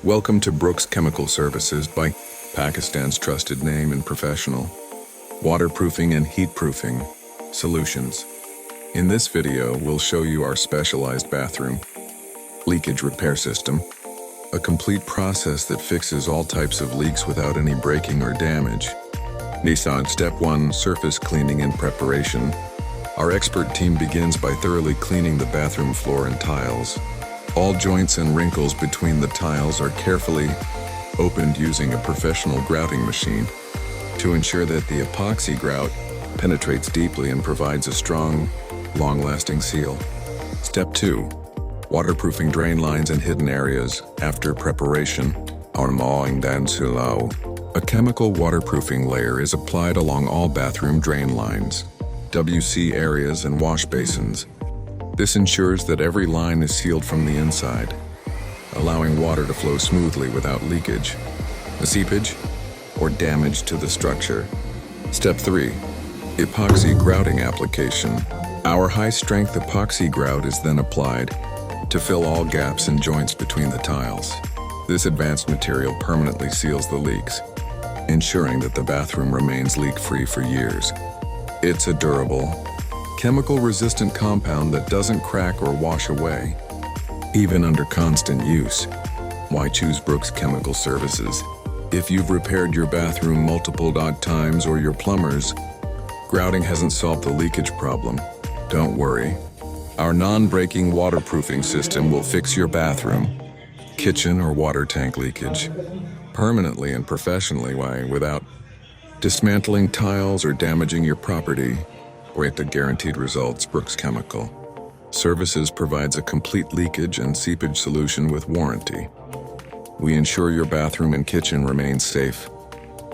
Welcome to Brooks Chemical Services by Pakistan's trusted name and professional waterproofing and heatproofing solutions. In this video, we'll show you our specialized bathroom leakage repair system, a complete process that fixes all types of leaks without any breaking or damage. Nissan Step 1 Surface Cleaning and Preparation. Our expert team begins by thoroughly cleaning the bathroom floor and tiles. All joints and wrinkles between the tiles are carefully opened using a professional grouting machine to ensure that the epoxy grout penetrates deeply and provides a strong, long-lasting seal. Step 2. Waterproofing drain lines and hidden areas. After preparation, a chemical waterproofing layer is applied along all bathroom drain lines, WC areas, and wash basins. This ensures that every line is sealed from the inside, allowing water to flow smoothly without leakage, seepage, or damage to the structure. Step 3. Epoxy grouting application. Our high-strength epoxy grout is then applied to fill all gaps and joints between the tiles. This advanced material permanently seals the leaks, ensuring that the bathroom remains leak-free for years. It's a durable, chemical-resistant compound that doesn't crack or wash away, even under constant use. Why choose Brooks Chemical Services? If you've repaired your bathroom multiple times or your plumbers, grouting hasn't solved the leakage problem, don't worry. Our non-breaking waterproofing system will fix your bathroom, kitchen, or water tank leakage permanently and professionally without dismantling tiles or damaging your property. With the guaranteed results. Brooks Chemical Services provides a complete leakage and seepage solution with warranty. We ensure your bathroom and kitchen remain safe,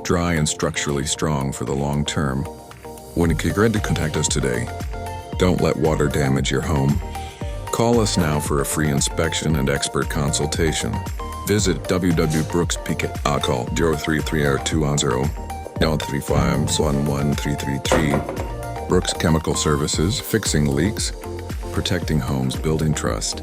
dry, and structurally strong for the long term. When you're ready to contact us today, don't let water damage your home. Call us now for a free inspection and expert consultation. Visit www.brookspk. Call 033-210-935-11333. Brooks Chemical Services, fixing leaks, protecting homes, building trust.